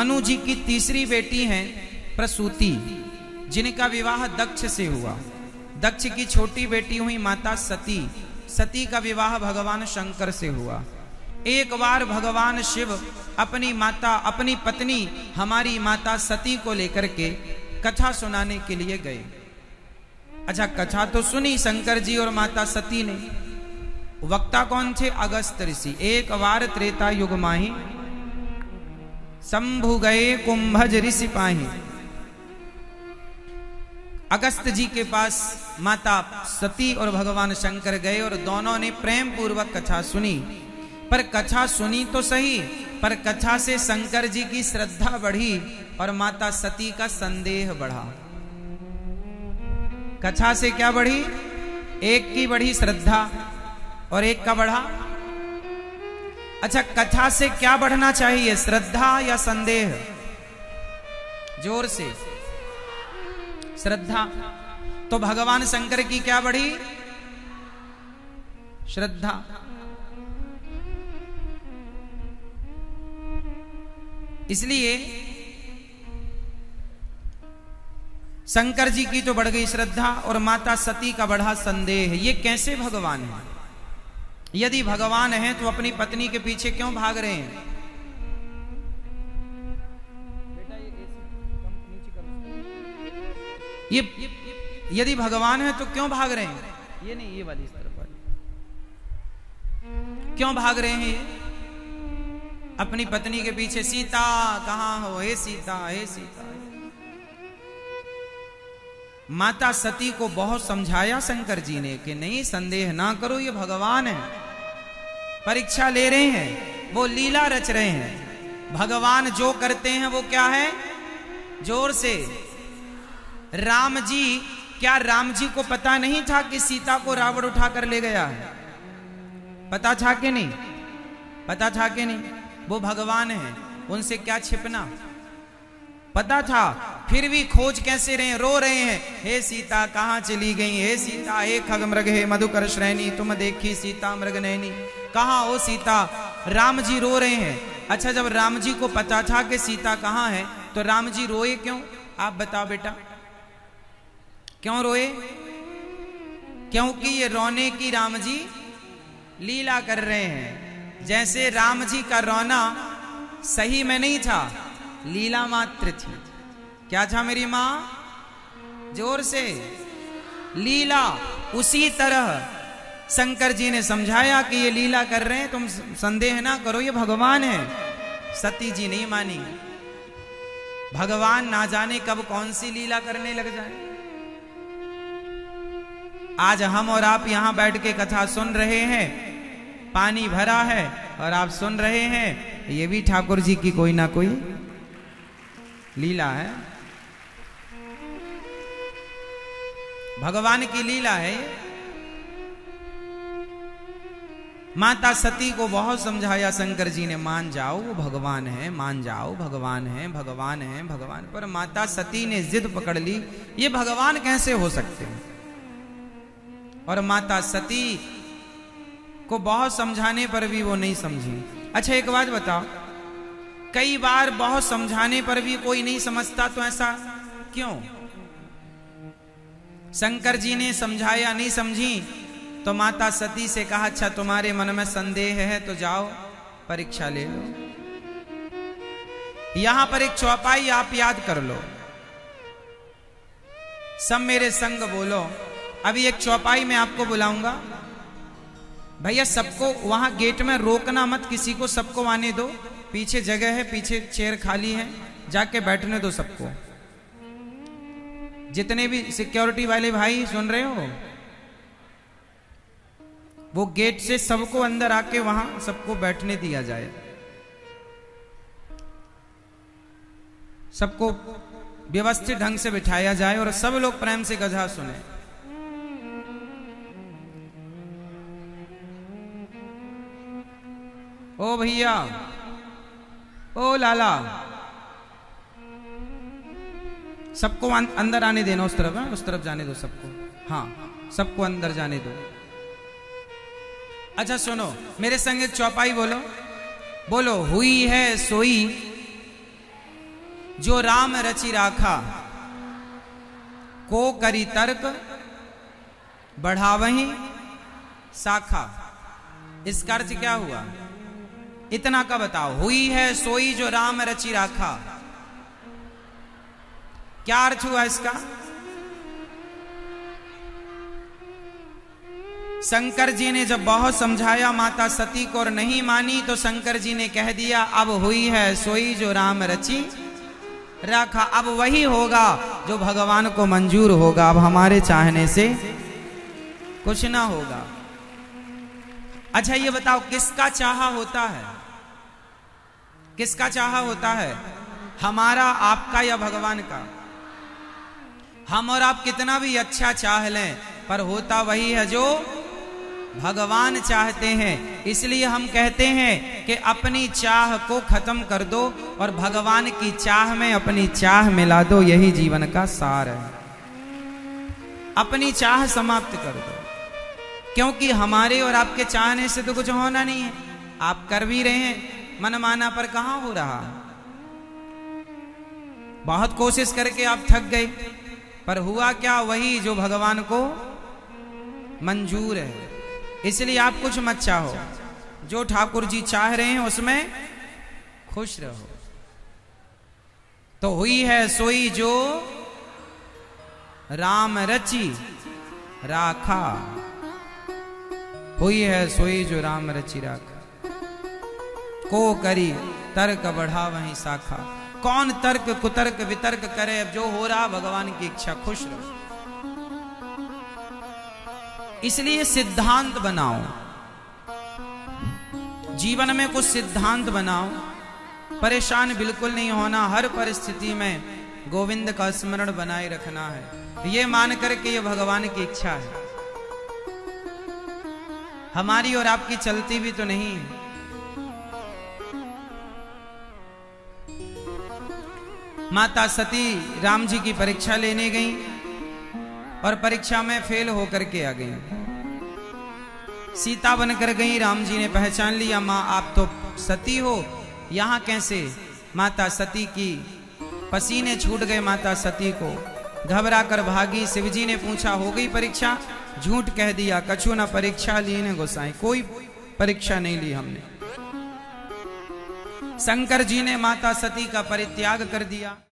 मनु जी की तीसरी बेटी हैं प्रसूति, जिनका विवाह दक्ष से हुआ। दक्ष की छोटी बेटी हुई माता सती। सती का विवाह भगवान शंकर से हुआ। एक बार भगवान शिव अपनी माता, अपनी पत्नी हमारी माता सती को लेकर के कथा सुनाने के लिए गए। अच्छा, कथा तो सुनी शंकर जी और माता सती ने। वक्ता कौन थे? अगस्त ऋषि। एक बार त्रेता युग माही, शंभु गए कुंभज ऋषि पाही। अगस्त जी के पास माता सती और भगवान शंकर गए और दोनों ने प्रेम पूर्वक कथा सुनी। पर कथा सुनी तो सही, पर कथा से शंकर जी की श्रद्धा बढ़ी और माता सती का संदेह बढ़ा। कथा से क्या बढ़ी? एक की बढ़ी श्रद्धा और एक का बढ़ा। अच्छा, कथा से क्या बढ़ना चाहिए, श्रद्धा या संदेह? जोर से। श्रद्धा। तो भगवान शंकर की क्या बढ़ी? श्रद्धा। इसलिए शंकर जी की तो बढ़ गई श्रद्धा और माता सती का बढ़ा संदेह। ये कैसे भगवान है? यदि भगवान है तो अपनी पत्नी के पीछे क्यों भाग रहे हैं? ये यदि भगवान है तो क्यों भाग रहे हैं? ये नहीं, ये वाली इस तरफ वाली। क्यों भाग रहे हैं ये? अपनी पत्नी के पीछे, सीता कहां हो, हे सीता, हे सीता। माता सती को बहुत समझाया शंकर जी ने कि नहीं, संदेह ना करो, ये भगवान है, परीक्षा ले रहे हैं, वो लीला रच रहे हैं। भगवान जो करते हैं वो क्या है? जोर से। राम जी, क्या राम जी को पता नहीं था कि सीता को रावण उठाकर ले गया है? पता था कि नहीं? पता था कि नहीं? वो भगवान है, उनसे क्या छिपना? पता था, फिर भी खोज कैसे रहे? रो रहे हैं, हे सीता कहां चली गई, हे सीता, हे खग मृग हे मधुकर श्रेणी, तुम देखी सीता मृग नैनी, कहां हो सीता? राम जी रो रहे हैं। अच्छा, जब राम जी को पता था कि सीता कहां है तो राम जी रोए क्यों? आप बताओ बेटा, क्यों रोए? क्योंकि ये रोने की राम जी लीला कर रहे हैं। जैसे राम जी का रोना सही में नहीं था, लीला मात्र थी। क्या था मेरी मां? जोर से। लीला। उसी तरह शंकर जी ने समझाया कि ये लीला कर रहे हैं, तुम संदेह ना करो, ये भगवान है। सती जी नहीं मानी। भगवान ना जाने कब कौन सी लीला करने लग जाए। आज हम और आप यहां बैठ के कथा सुन रहे हैं, पानी भरा है और आप सुन रहे हैं, ये भी ठाकुर जी की कोई ना कोई लीला है, भगवान की लीला है। माता सती को बहुत समझाया शंकर जी ने, मान जाओ वो भगवान है, मान जाओ, भगवान है, भगवान है, भगवान। पर माता सती ने जिद पकड़ ली, ये भगवान कैसे हो सकते हैं? और माता सती को बहुत समझाने पर भी वो नहीं समझी। अच्छा, एक बात बताओ, कई बार बहुत समझाने पर भी कोई नहीं समझता, तो ऐसा क्यों? शंकर जी ने समझाया, नहीं समझी, तो माता सती से कहा, अच्छा तुम्हारे मन में संदेह है तो जाओ परीक्षा ले लो। यहां पर एक चौपाई आप याद कर लो, सब मेरे संग बोलो। अभी एक चौपाई में आपको बुलाऊंगा, भैया सबको वहां गेट में रोकना मत किसी को, सबको आने दो। पीछे जगह है, पीछे चेयर खाली है, जाके बैठने दो सबको। जितने भी सिक्योरिटी वाले भाई सुन रहे हो, वो गेट से सबको अंदर आके वहां सबको बैठने दिया जाए। सबको व्यवस्थित ढंग से बिठाया जाए और सब लोग प्रेम से कथा सुने। ओ भैया, ओ लाला, सबको अंदर आने देना। उस तरफ है, उस तरफ जाने दो सबको। हाँ, सबको अंदर जाने दो। अच्छा सुनो, मेरे संग एक चौपाई बोलो। बोलो, हुई है सोई जो राम रचि राखा, को करी तर्क बढ़ावही शाखा। इसका अर्थ क्या हुआ? इतना का बताओ। हुई है सोई जो राम रचि राखा, क्या अर्थ हुआ इसका? शंकर जी ने जब बहुत समझाया माता सती को और नहीं मानी, तो शंकर जी ने कह दिया अब हुई है सोई जो राम रचि राखा। अब वही होगा जो भगवान को मंजूर होगा, अब हमारे चाहने से कुछ ना होगा। अच्छा ये बताओ, किसका चाहा होता है? किसका चाहा होता है? हमारा, आपका या भगवान का? हम और आप कितना भी अच्छा चाह लें, पर होता वही है जो भगवान चाहते हैं। इसलिए हम कहते हैं कि अपनी चाह को खत्म कर दो और भगवान की चाह में अपनी चाह मिला दो, यही जीवन का सार है। अपनी चाह समाप्त कर दो, क्योंकि हमारे और आपके चाहने से तो कुछ होना नहीं है। आप कर भी रहे हैं, मनमाना पर कहां हो रहा। बहुत कोशिश करके आप थक गए, पर हुआ क्या? वही जो भगवान को मंजूर है। इसलिए आप कुछ मत चाहो, जो ठाकुर जी चाह रहे हैं उसमें खुश रहो। तो हुई है सोई जो राम रचि राखा, हुई है सोई जो राम रचि राखा, को करी तर्क बढ़ा वहीं शाखा। कौन तर्क कुतर्क वितर्क करे? अब जो हो रहा भगवान की इच्छा, खुश रहो। इसलिए सिद्धांत बनाओ, जीवन में कुछ सिद्धांत बनाओ। परेशान बिल्कुल नहीं होना, हर परिस्थिति में गोविंद का स्मरण बनाए रखना है, ये मान करके ये भगवान की इच्छा है। हमारी और आपकी चलती भी तो नहीं है। माता सती राम जी की परीक्षा लेने गई और परीक्षा में फेल होकर के आ गई। सीता बनकर गई, राम जी ने पहचान लिया, माँ आप तो सती हो, यहां कैसे? माता सती की पसीने छूट गए, माता सती को घबरा कर भागी। शिवजी ने पूछा हो गई परीक्षा? झूठ कह दिया, कछु न परीक्षा ली ने गोसाई, कोई परीक्षा नहीं ली हमने। शंकर जी ने माता सती का परित्याग कर दिया।